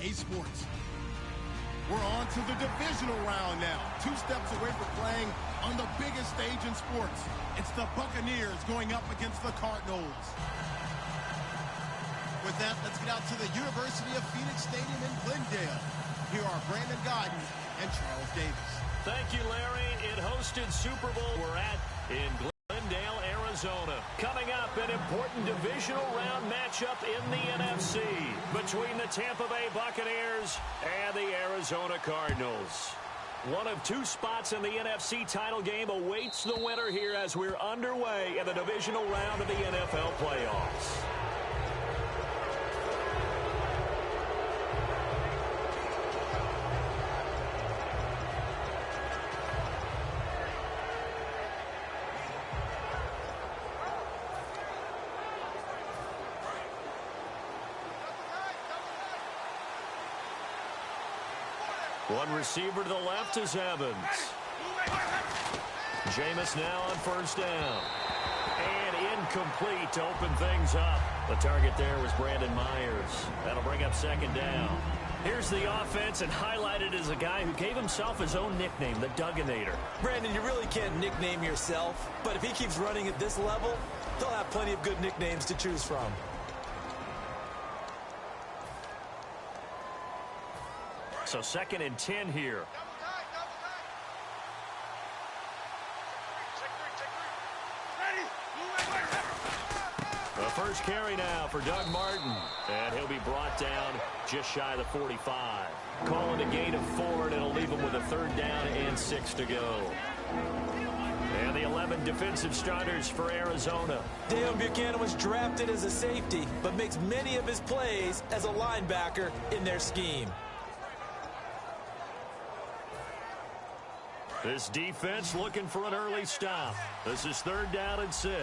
EA Sports. We're on to the divisional round now. 2 steps away from playing on the biggest stage in sports. It's the Buccaneers going up against the Cardinals. With that, let's get out to the University of Phoenix Stadium in Glendale. Here are Brandon Godden and Charles Davis. Thank you, Larry. It hosted Super Bowl. We're in Glendale, Arizona. Coming up, an important divisional round matchup in the NFC between the Tampa Bay Buccaneers and the Arizona Cardinals. One of 2 spots in the NFC title game awaits the winner here as we're underway in the divisional round of the NFL playoffs. One receiver to the left is Evans. Jameis now on first down. And incomplete to open things up. The target there was Brandon Myers. That'll bring up second down. Here's the offense, and highlighted as a guy who gave himself his own nickname, the Dugginator. Brandon, you really can't nickname yourself, but if he keeps running at this level, they'll have plenty of good nicknames to choose from. So 2nd and 10 here. The first carry now for Doug Martin. And he'll be brought down just shy of the 45. Calling a gain of 4, and it'll leave him with a 3rd down and 6 to go. And the 11 defensive starters for Arizona. Dale Buchanan was drafted as a safety, but makes many of his plays as a linebacker in their scheme. This defense looking for an early stop. This is 3rd down and 6.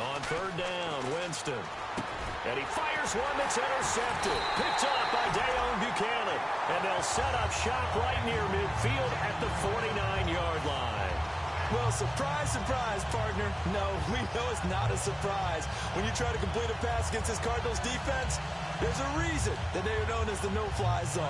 On 3rd down, Winston. And he fires one that's intercepted. Picked up by Dale Buchanan. And they'll set up shop right near midfield at the 49-yard line. Well, surprise, surprise, partner. No, we know it's not a surprise. When you try to complete a pass against this Cardinals defense, there's a reason that they are known as the no-fly zone.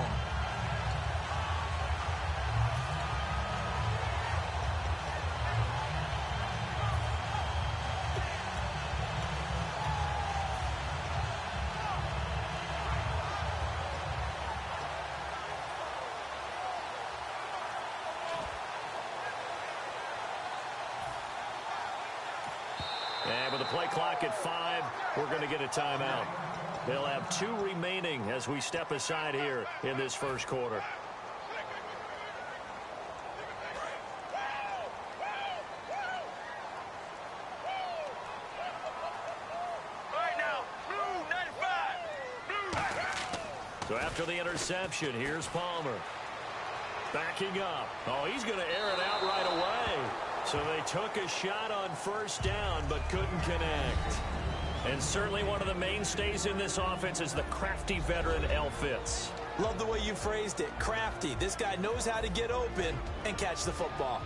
And with the play clock at 5, we're going to get a timeout. They'll have 2 remaining as we step aside here in this first quarter. So after the interception, here's Palmer. Backing up. Oh, he's going to air it out right away. So they took a shot on first down, but couldn't connect. And certainly one of the mainstays in this offense is the crafty veteran L. Fitz. Love the way you phrased it. Crafty. This guy knows how to get open and catch the football.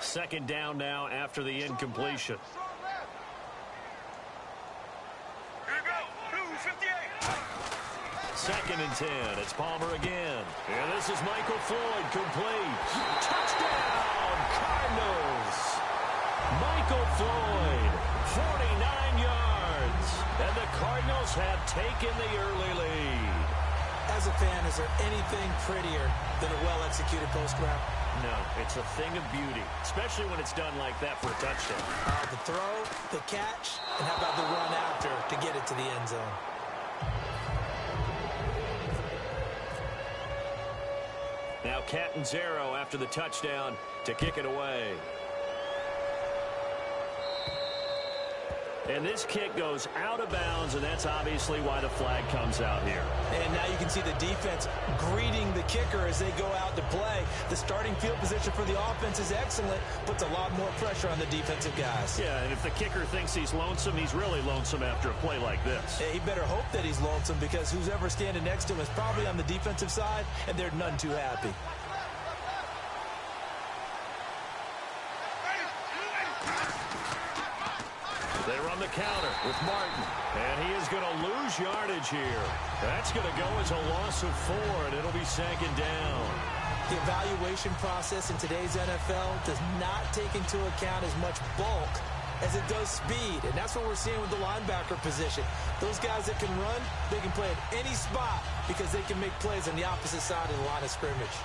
Second down now after the incompletion. Second and 10. It's Palmer again. And this is Michael Floyd, complete. Touchdown, Cardinals. Michael Floyd, 49 yards. And the Cardinals have taken the early lead. As a fan, is there anything prettier than a well-executed post route? No, it's a thing of beauty, especially when it's done like that for a touchdown. The throw, the catch, and how about the run after to get it to the end zone? Now Catanzaro after the touchdown to kick it away. And this kick goes out of bounds, and that's obviously why the flag comes out here. And now you can see the defense greeting the kicker as they go out to play. The starting field position for the offense is excellent, puts a lot more pressure on the defensive guys. Yeah, and if the kicker thinks he's lonesome, he's really lonesome after a play like this. Hey, he better hope that he's lonesome, because who's ever standing next to him is probably on the defensive side, and they're none too happy. They run the counter with Martin, and he is going to lose yardage here. That's going to go as a loss of 4, and it'll be second down. The evaluation process in today's NFL does not take into account as much bulk as it does speed, and that's what we're seeing with the linebacker position. Those guys that can run, they can play at any spot because they can make plays on the opposite side of the line of scrimmage.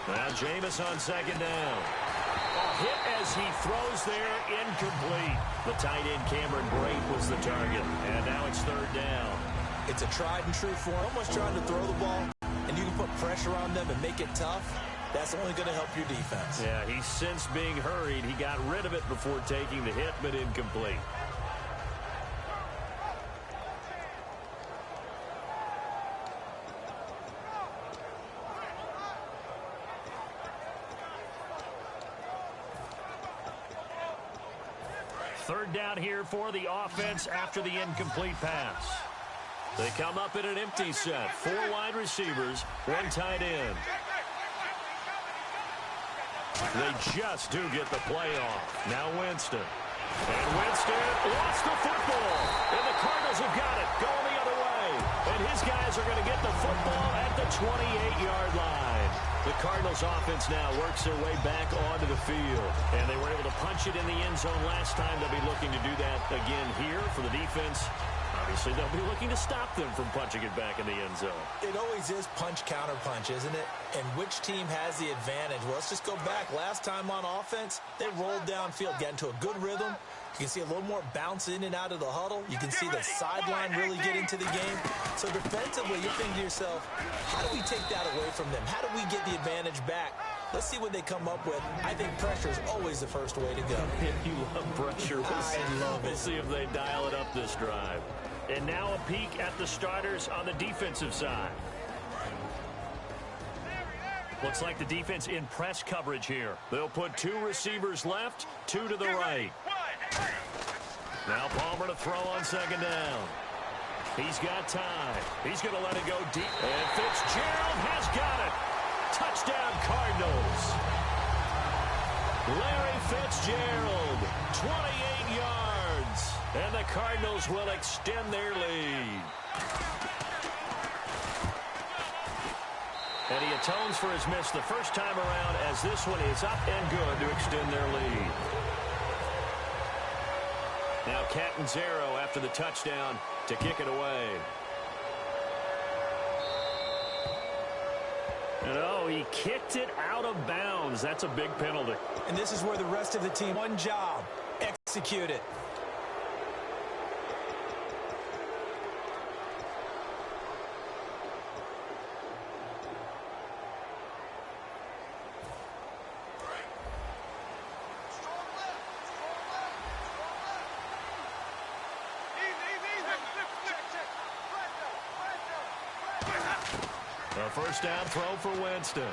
Now Jameis on second down. A hit as he throws there, incomplete. The tight end Cameron Brate was the target, and now it's third down. It's a tried and true form. Almost trying to throw the ball, and you can put pressure on them and make it tough. That's only going to help your defense. Yeah, he's since being hurried. He got rid of it before taking the hit, but incomplete. Third down here for the offense after the incomplete pass. They come up in an empty set. 4 wide receivers, 1 tight end. They just do get the play off. Now Winston. And Winston lost the football. And the Cardinals have got it. Going the other way. And his guys are going to get the football at the 28-yard line. The Cardinals offense now works their way back onto the field. And they were able to punch it in the end zone last time. They'll be looking to do that again here for the defense. Obviously, they'll be looking to stop them from punching it back in the end zone. It always is punch-counter-punch, isn't it? And which team has the advantage? Well, let's just go back. Last time on offense, they rolled downfield, got into a good rhythm. You can see a little more bounce in and out of the huddle. You can see the sideline really get into the game. So defensively, you're thinking to yourself, how do we take that away from them? How do we get the advantage back? Let's see what they come up with. I think pressure is always the first way to go. You love pressure. We'll see if they dial it up this drive. And now a peek at the starters on the defensive side. Looks like the defense in press coverage here. They'll put 2 receivers left, 2 to the right. Now Palmer to throw on second down. He's got time. He's going to let it go deep. And Fitzgerald has got it. Touchdown Cardinals. Larry Fitzgerald, 28 yards. And the Cardinals will extend their lead. And he atones for his miss the first time around, as this one is up and good to extend their lead. Now Catanzaro after the touchdown to kick it away. No, he kicked it out of bounds. That's a big penalty. And this is where the rest of the team, one job, execute it. A first down throw for Winston.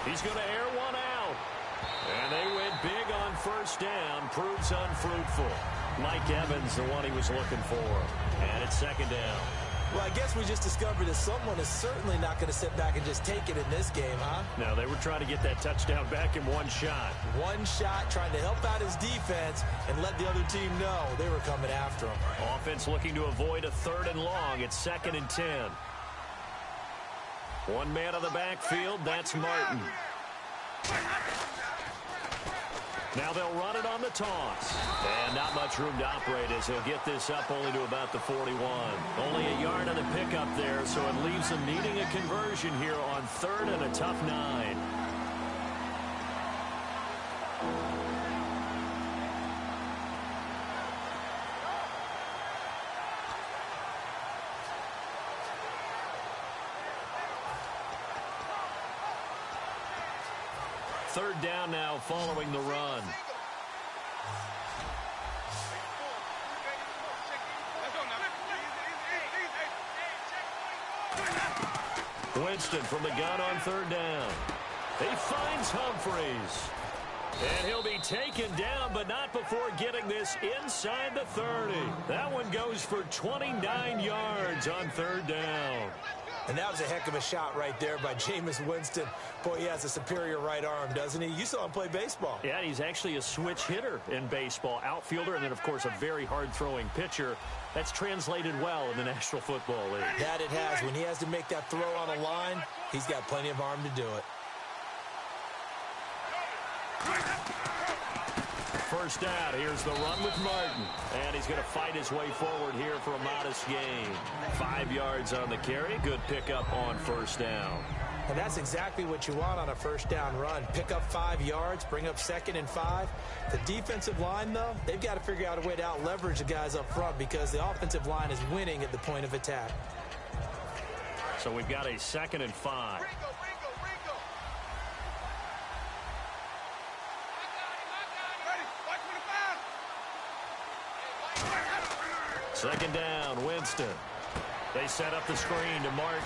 He's going to air one out. And they went big on first down. Proves unfruitful. Mike Evans, the one he was looking for. And it's second down. Well, I guess we just discovered that someone is certainly not going to sit back and just take it in this game, huh? No, they were trying to get that touchdown back in one shot. One shot, trying to help out his defense and let the other team know they were coming after him. Offense looking to avoid a 3rd and long. It's 2nd and 10. One man on the backfield, that's Martin. Now they'll run it on the toss. And not much room to operate as he'll get this up only to about the 41. Only a yard on the pickup there, so it leaves them needing a conversion here on 3rd and a tough 9. Third down now following the run. Winston from the gun on 3rd down. He finds Humphreys. And he'll be taken down, but not before getting this inside the 30. That one goes for 29 yards on 3rd down. And that was a heck of a shot right there by Jameis Winston. Boy, he has a superior right arm, doesn't he? You saw him play baseball. Yeah, he's actually a switch hitter in baseball. Outfielder, and then, of course, a very hard-throwing pitcher. That's translated well in the National Football League. That it has. When he has to make that throw on a line, he's got plenty of arm to do it. First down, here's the run with Martin. And he's going to fight his way forward here for a modest gain. 5 yards on the carry. Good pickup on 1st down. And that's exactly what you want on a 1st down run. Pick up 5 yards, bring up 2nd and 5. The defensive line, though, they've got to figure out a way to out-leverage the guys up front because the offensive line is winning at the point of attack. So we've got a 2nd and 5. Second down, Winston. They set up the screen to Martin.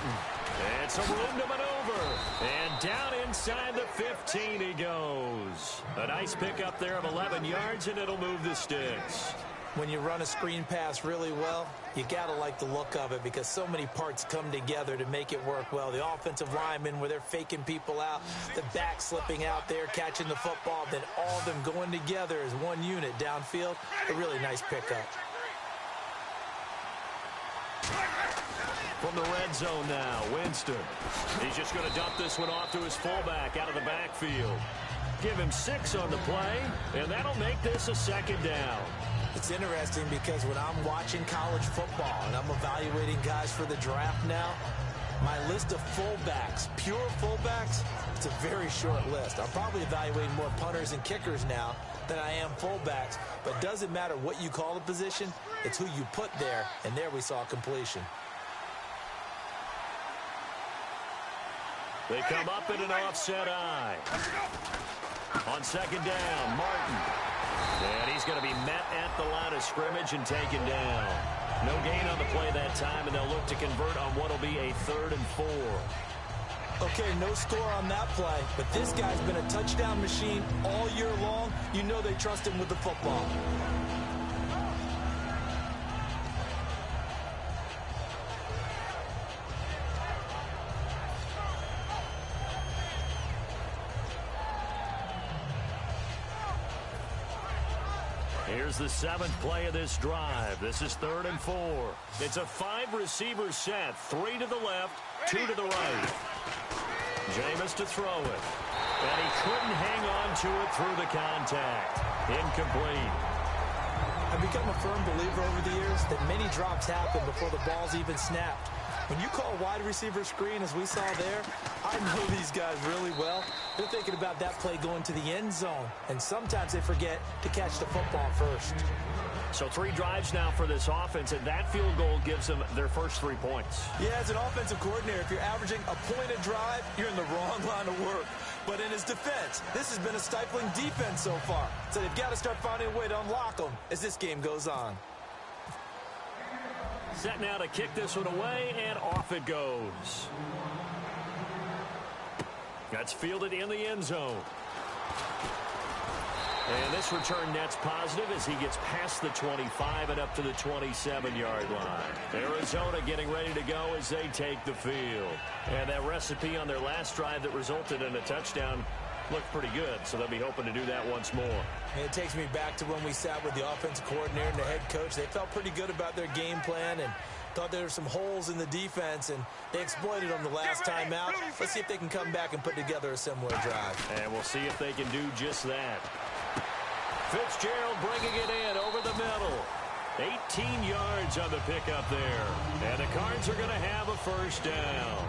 And some room to maneuver. And down inside the 15 he goes. A nice pickup there of 11 yards, and it'll move the sticks. When you run a screen pass really well, you got to like the look of it because so many parts come together to make it work well. The offensive linemen, where they're faking people out, the back slipping out there, catching the football, then all of them going together as one unit downfield. A really nice pickup. From the red zone now, Winston. He's just going to dump this one off to his fullback out of the backfield. Give him 6 on the play, and that'll make this a 2nd down. It's interesting because when I'm watching college football and I'm evaluating guys for the draft now, my list of fullbacks, pure fullbacks, it's a very short list. I'm probably evaluating more punters and kickers now than I am fullbacks, but it doesn't matter what you call the position, it's who you put there, and there we saw completion. They come up in an offset eye. On 2nd down, Martin. And he's going to be met at the line of scrimmage and taken down. No gain on the play that time, and they'll look to convert on what will be a 3rd and 4. Okay, no score on that play, but this guy's been a touchdown machine all year long. You know they trust him with the football. Here's the 7th play of this drive. This is 3rd and 4. It's a 5-receiver set. 3 to the left, 2 to the right. Jameis to throw it. And he couldn't hang on to it through the contact. Incomplete. I've become a firm believer over the years that many drops happen before the ball's even snapped. When you call wide receiver screen, as we saw there, I know these guys really well. They're thinking about that play going to the end zone, and sometimes they forget to catch the football first. So 3 drives now for this offense, and that field goal gives them their first 3 points. Yeah, as an offensive coordinator, if you're averaging a point a drive, you're in the wrong line of work. But in his defense, this has been a stifling defense so far. So they've got to start finding a way to unlock them as this game goes on. Set now to kick this one away, and off it goes. That's fielded in the end zone. And this return net's positive as he gets past the 25 and up to the 27-yard line. Arizona getting ready to go as they take the field. And that recipe on their last drive that resulted in a touchdown looked pretty good, so they'll be hoping to do that once more. And it takes me back to when we sat with the offensive coordinator and the head coach. They felt pretty good about their game plan and thought there were some holes in the defense, and they exploited them the last time out. Let's see if they can come back and put together a similar drive. And we'll see if they can do just that. Fitzgerald bringing it in over the middle. 18 yards on the pickup there. And the Cards are going to have a first down.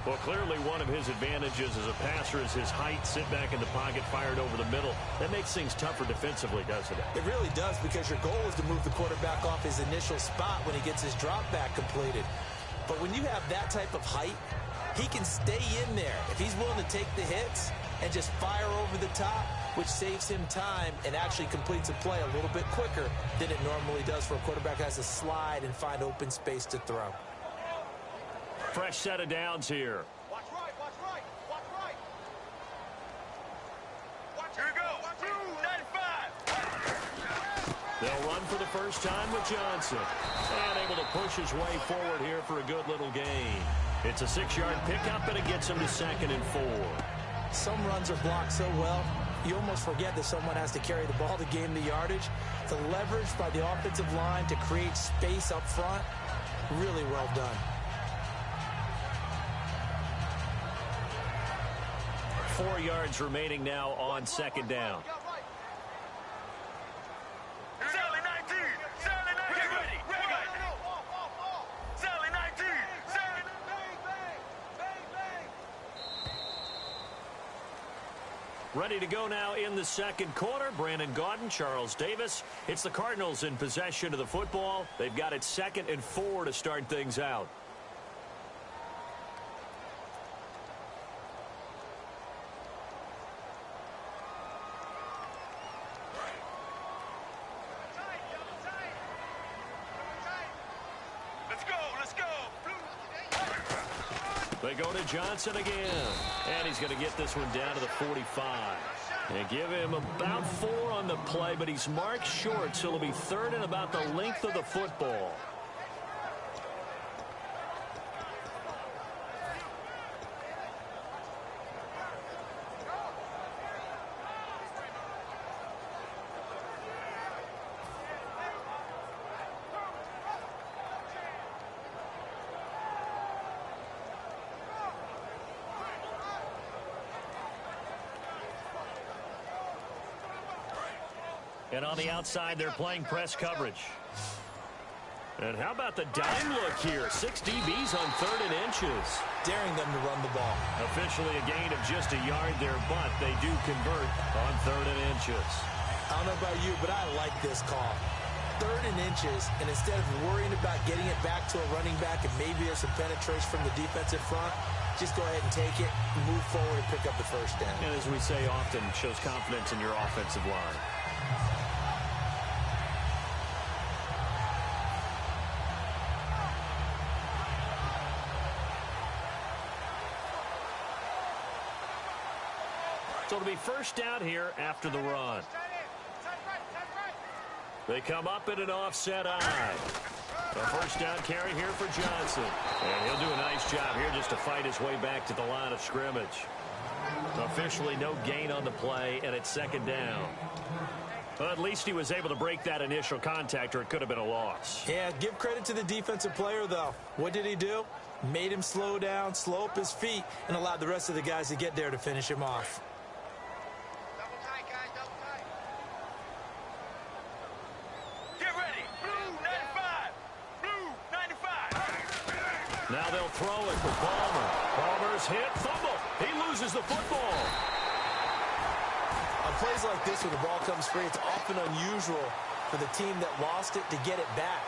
Well, clearly one of his advantages as a passer is his height. Sit back in the pocket, fired over the middle. That makes things tougher defensively, doesn't it? It really does, because your goal is to move the quarterback off his initial spot when he gets his drop back completed. But when you have that type of height, he can stay in there if he's willing to take the hits and just fire over the top, which saves him time and actually completes a play a little bit quicker than it normally does for a quarterback who has to slide and find open space to throw. Fresh set of downs here. Watch right, watch right, watch right. Watch here we go. 95. They'll run for the first time with Johnson. And able to push his way forward here for a good little gain. It's a 6-yard pickup, and it gets him to 2nd and 4. Some runs are blocked so well, you almost forget that someone has to carry the ball to gain the yardage. The leverage by the offensive line to create space up front, really well done. 4 yards remaining now on 2nd down. Sally 19. Sally 19. Get ready. Sally 19. Sally. Bang, bang. Bang, bang. Ready to go now in the 2nd quarter. Brandon Gaudin, Charles Davis. It's the Cardinals in possession of the football. They've got it 2nd and 4 to start things out. They go to Johnson again. And he's going to get this one down to the 45. And give him about 4 on the play, but he's marked short, so it'll be 3rd and about the length of the football. And on the outside, they're playing press coverage. And how about the dime look here? 6 DBs on 3rd and inches. Daring them to run the ball. Officially a gain of just a yard there, but they do convert on 3rd and inches. I don't know about you, but I like this call. 3rd and inches, and instead of worrying about getting it back to a running back and maybe there's some penetration from the defensive front, just go ahead and take it, move forward, and pick up the first down. And as we say often, shows confidence in your offensive line. So it'll be first down here after the run. They come up in an offset eye. A first down carry here for Johnson. And he'll do a nice job here just to fight his way back to the line of scrimmage. Officially no gain on the play, and it's 2nd down. Well, at least he was able to break that initial contact, or it could have been a loss. Yeah, give credit to the defensive player, though. What did he do? Made him slow down, slow up his feet, and allowed the rest of the guys to get there to finish him off. Double tight, guys, double tight. Get ready. Blue 95. Blue 95. Now they'll throw it for Palmer. Palmer's hit, fumble. He loses the football. On plays like this, when the ball comes free, it's often unusual for the team that lost it to get it back.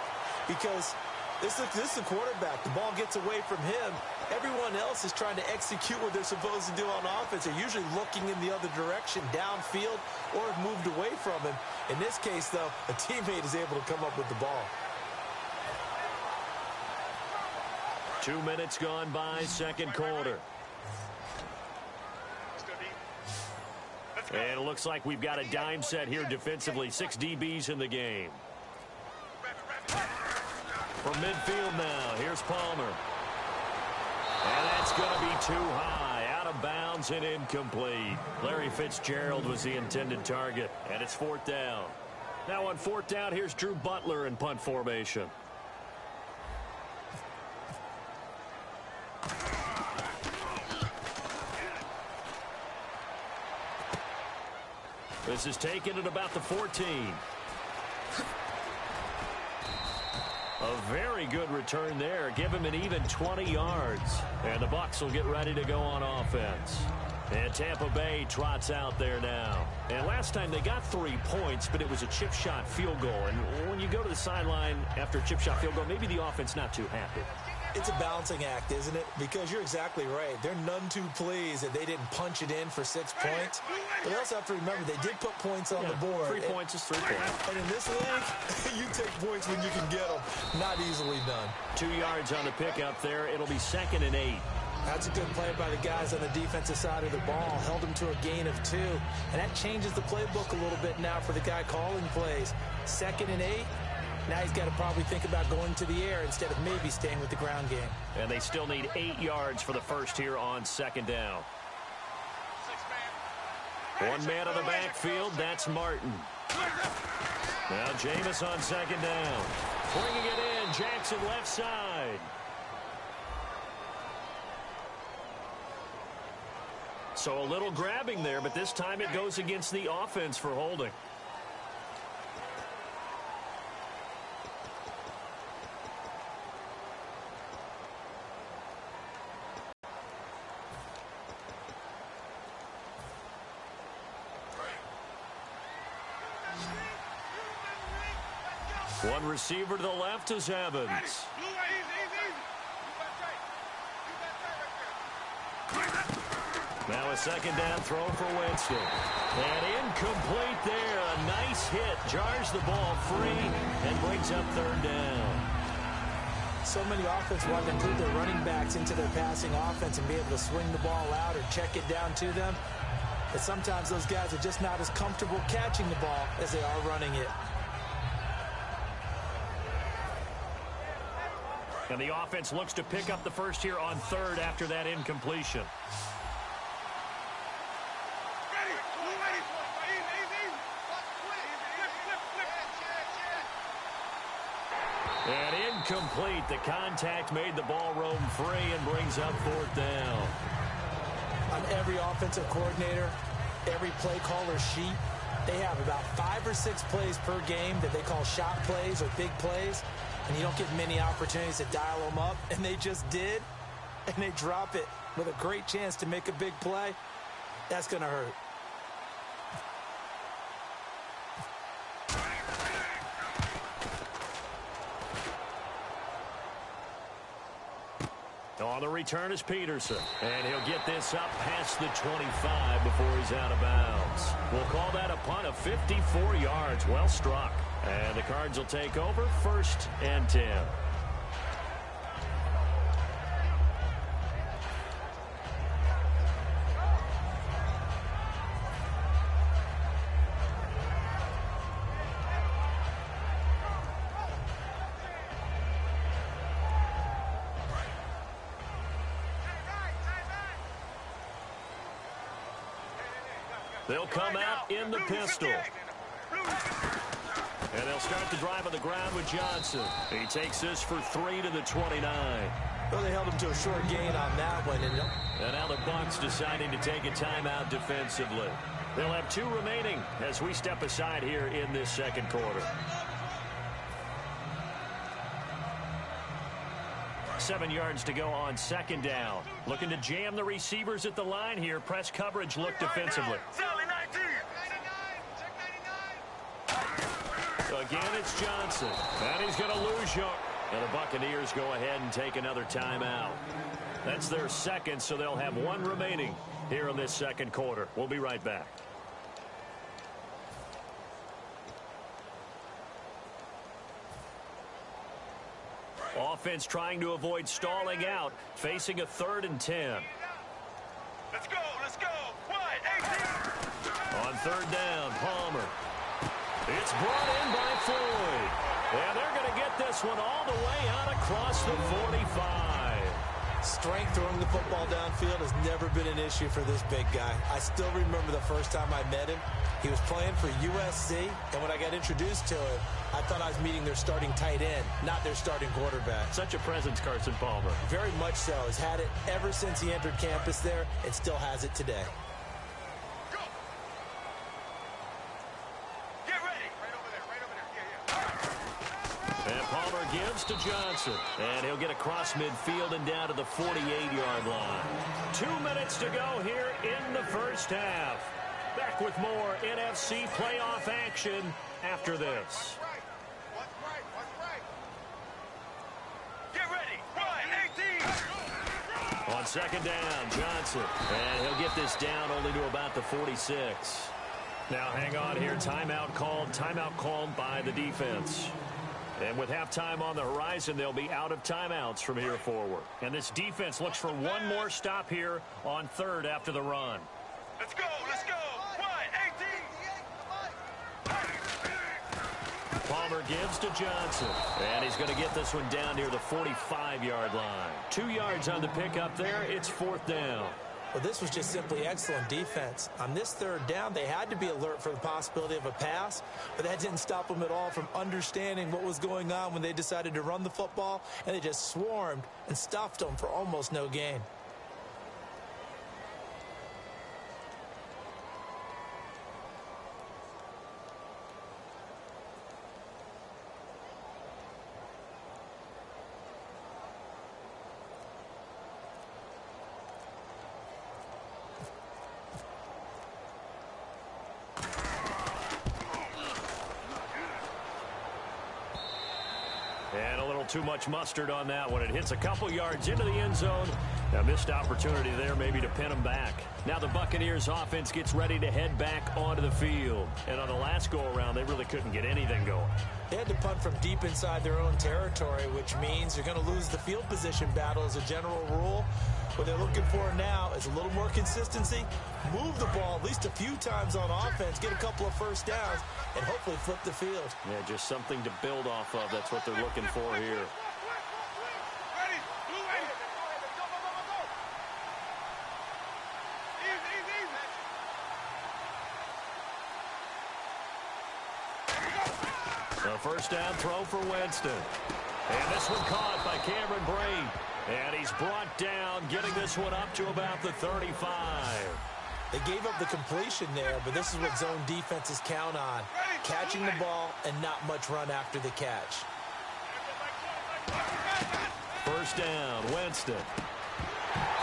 Because this is the quarterback. The ball gets away from him. Everyone else is trying to execute what they're supposed to do on offense. They're usually looking in the other direction, downfield, or have moved away from him. In this case, though, a teammate is able to come up with the ball. 2 minutes gone by, 2nd quarter. And it looks like we've got a dime set here defensively. 6 DBs in the game. From midfield now, here's Palmer. And that's going to be too high. Out of bounds and incomplete. Larry Fitzgerald was the intended target. And it's 4th down. Now on 4th down, here's Drew Butler in punt formation. This is taken at about the 14. A very good return there. Give him an even 20 yards. And the Bucs will get ready to go on offense. And Tampa Bay trots out there now. And last time they got 3 points, but it was a chip shot field goal. And when you go to the sideline after a chip shot field goal, maybe the offense not too happy. It's a balancing act, isn't it? Because you're exactly right. They're none too pleased that they didn't punch it in for 6 points. But they also have to remember they did put points on the board. 3 points is 3 points. And in this league, you take points when you can get them. Not easily done. 2 yards on the pickup there. It'll be 2nd and 8. That's a good play by the guys on the defensive side of the ball. Held them to a gain of 2. And that changes the playbook a little bit now for the guy calling plays. 2nd and 8. Now he's got to probably think about going to the air instead of maybe staying with the ground game. And they still need 8 yards for the first here on 2nd down. 1 man on the backfield. That's Martin. Now Jameis on 2nd down. Bringing it in. Jackson left side. So a little grabbing there, but this time it goes against the offense for holding. One receiver to the left is Evans. Now a 2nd down throw for Winston. And incomplete there. A nice hit. Jars the ball free and brings up 3rd down. So many offenses want to include their running backs into their passing offense and be able to swing the ball out or check it down to them. But sometimes those guys are just not as comfortable catching the ball as they are running it. And the offense looks to pick up the first here on 3rd after that incompletion. And incomplete. The contact made the ball roam free and brings up 4th down. On every offensive coordinator, every play caller sheet, they have about 5 or 6 plays per game that they call shot plays or big plays. And you don't get many opportunities to dial them up. And they just did. And they drop it with a great chance to make a big play. That's going to hurt. On the return is Peterson. And he'll get this up past the 25 before he's out of bounds. We'll call that a punt of 54 yards. Well struck. And the Cards will take over 1st and 10. They'll come out in the pistol. And they'll start the drive on the ground with Johnson. He takes this for 3 to the 29. Well, they held him to a short gain on that one. And now the Bucs deciding to take a timeout defensively. They'll have 2 remaining as we step aside here in this 2nd quarter. 7 yards to go on 2nd down. Looking to jam the receivers at the line here. Press coverage look defensively. Again, it's Johnson. And he's going to lose yard. And the Buccaneers go ahead and take another timeout. That's their 2nd, so they'll have 1 remaining here in this 2nd quarter. We'll be right back. Offense trying to avoid stalling out, facing a 3rd and 10. Let's go, let's go. What? 18. On 3rd down, Palmer. It's brought in by Floyd. And they're going to get this one all the way out across the 45. strength throwing the football downfield has never been an issue for this big guy. I still remember the first time I met him. He was playing for USC, and when I got introduced to him, I thought I was meeting their starting tight end, not their starting quarterback. Such a presence, Carson Palmer. Very much so. Has had it ever since he entered campus there and still has it today. And Palmer gives to Johnson. And he'll get across midfield and down to the 48-yard line. 2 minutes to go here in the first half. Back with more NFC playoff action after this. Get ready. 1-18. On second down, Johnson. And he'll get this down only to about the 46. Now hang on here. Timeout called by the defense. And with halftime on the horizon, they'll be out of timeouts from here forward. And this defense looks for one more stop here on third after the run. Let's go. 1-18. Palmer gives to Johnson. And he's going to get this one down near the 45-yard line. 2 yards on the pickup there. It's fourth down. Well, this was just simply excellent defense. On this third down, they had to be alert for the possibility of a pass, but that didn't stop them at all from understanding what was going on when they decided to run the football, and they just swarmed and stuffed them for almost no gain. And a little too much mustard on that one. It hits a couple yards into the end zone. A missed opportunity there maybe to pin them back. Now the Buccaneers offense gets ready to head back onto the field. And on the last go-around, they really couldn't get anything going. They had to punt from deep inside their own territory, which means you're going to lose the field position battle as a general rule. What they're looking for now is a little more consistency, move the ball at least a few times on offense, get a couple of first downs, and hopefully flip the field. Yeah, just something to build off of. That's what they're looking for here. Ready. Blue ready. Go. Easy. A first down throw for Winston. And this one caught by Cameron Brate. And he's brought down, getting this one up to about the 35. They gave up the completion there, but this is what zone defenses count on. Catching the ball and not much run after the catch. First down, Winston.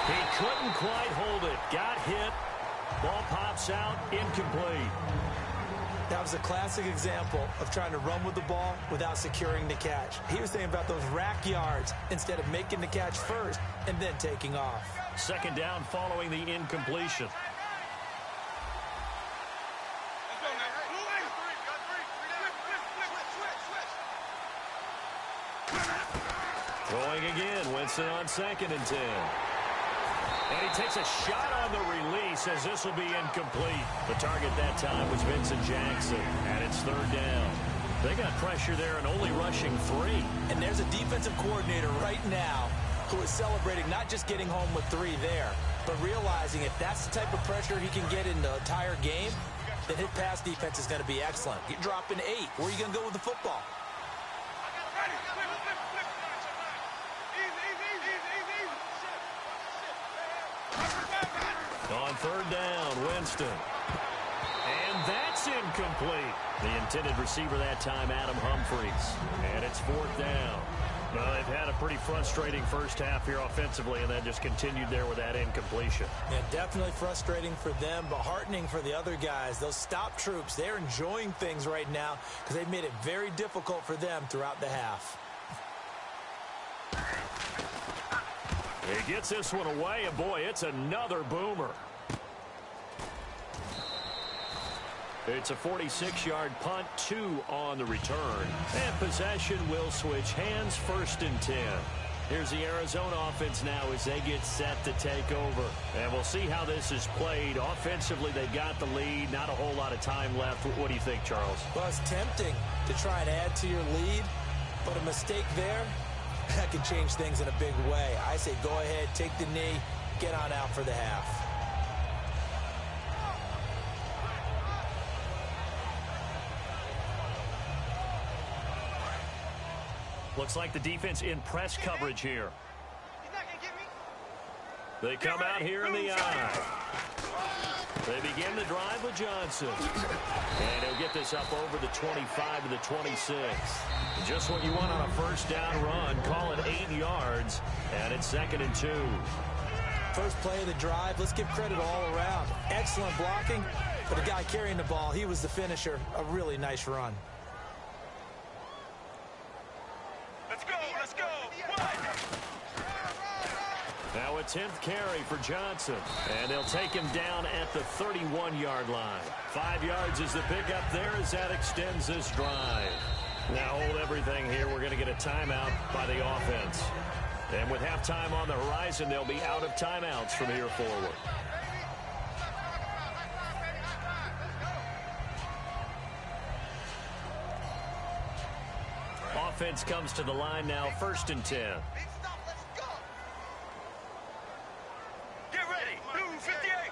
He couldn't quite hold it. Got hit. Ball pops out, incomplete. That was a classic example of trying to run with the ball without securing the catch. He was thinking about those rack yards instead of making the catch first and then taking off. Second down following the incompletion. Throwing again, Winston on 2nd and 10. And he takes a shot on the release as this will be incomplete. The target that time was Vincent Jackson, and it's third down. They got pressure there and only rushing 3. And there's a defensive coordinator right now who is celebrating not just getting home with 3 there, but realizing if that's the type of pressure he can get in the entire game, then his pass defense is going to be excellent. You're dropping 8. Where are you going to go with the football? On third down, Winston. And that's incomplete. The intended receiver that time, Adam Humphries. And it's fourth down. Well, they've had a pretty frustrating first half here offensively, and then just continued there with that incompletion. Yeah, definitely frustrating for them, but heartening for the other guys. Those stop troops, they're enjoying things right now because they've made it very difficult for them throughout the half. He gets this one away, and boy, it's another boomer. It's a 46-yard punt, 2 on the return. And possession will switch hands, 1st and 10. Here's the Arizona offense now as they get set to take over. And we'll see how this is played. Offensively, they've got the lead. Not a whole lot of time left. What do you think, Charles? Well, it's tempting to try and add to your lead, but a mistake there, that could change things in a big way. I say go ahead, take the knee, get on out for the half. Looks like the defense in press coverage here. He's not gonna get me. They come out here in the eye. They begin the drive with Johnson. And he'll get this up over the 25 to the 26. Just what you want on a first down run. Call it 8 yards. And it's 2nd and 2. First play of the drive. Let's give credit all around. Excellent blocking. But the guy carrying the ball, he was the finisher. A really nice run. Let's go, let's go. What? Now a 10th carry for Johnson. And they'll take him down at the 31-yard line. 5 yards is the pickup there as that extends this drive. Now hold everything here. We're going to get a timeout by the offense. And with halftime on the horizon, they'll be out of timeouts from here forward. Offense comes to the line now, 1st and 10. Get ready. Blue 58.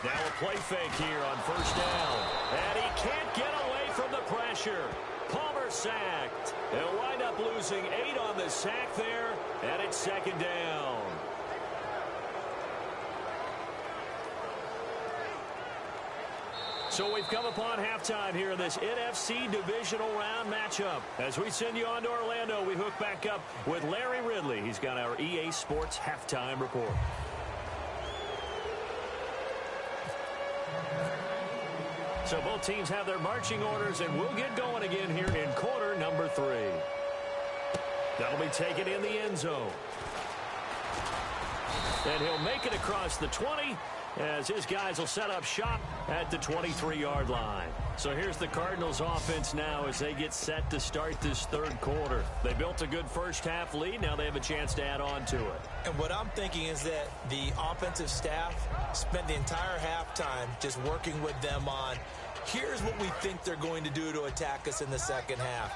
Now a play fake here on 1st down. And he can't get away from the pressure. Palmer sacked. They'll wind up losing 8 on the sack there, and it's 2nd down. So we've come upon halftime here in this NFC divisional round matchup. As we send you on to Orlando, we hook back up with Larry Ridley. He's got our EA Sports halftime report. So both teams have their marching orders, and we'll get going again here in quarter number 3. That'll be taken in the end zone. And he'll make it across the 20 as his guys will set up shop at the 23-yard line. So here's the Cardinals offense now as they get set to start this 3rd quarter. They built a good first-half lead. Now they have a chance to add on to it. And what I'm thinking is that the offensive staff spent the entire halftime just working with them on, here's what we think they're going to do to attack us in the 2nd half.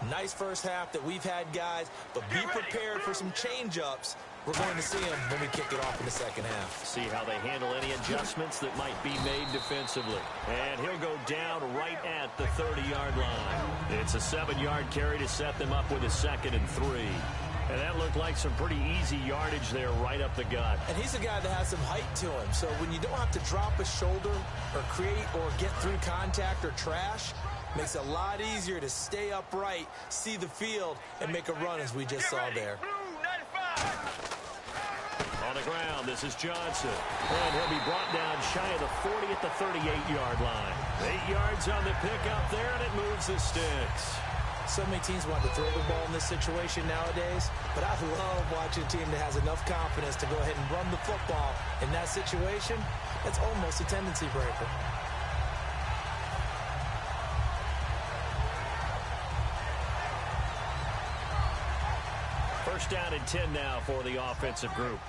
Nice first half that we've had, guys, but be prepared for some change-ups. We're going to see them when we kick it off in the 2nd half. See how they handle any adjustments that might be made defensively. And he'll go down right at the 30-yard line. It's a 7-yard carry to set them up with a 2nd and 3. And that looked like some pretty easy yardage there right up the gut. And he's a guy that has some height to him. So when you don't have to drop a shoulder or create or get through contact or trash, makes it a lot easier to stay upright, see the field, and make a run as we just saw there. On the ground, this is Johnson. And he'll be brought down shy of the 40 at the 38-yard line. 8 yards on the pickup there, and it moves the sticks. So many teams want to throw the ball in this situation nowadays, but I love watching a team that has enough confidence to go ahead and run the football in that situation. That's almost a tendency breaker. First down and 10 now for the offensive group.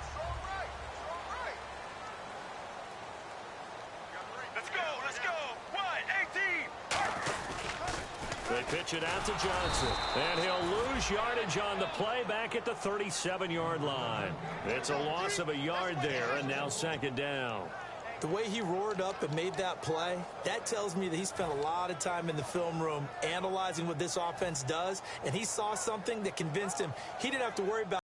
Let's go. What? 18. They pitch it out to Johnson. And he'll lose yardage on the play back at the 37-yard line. It's a loss of a yard there, and now 2nd down. The way he roared up and made that play, that tells me that he spent a lot of time in the film room analyzing what this offense does, and he saw something that convinced him he didn't have to worry about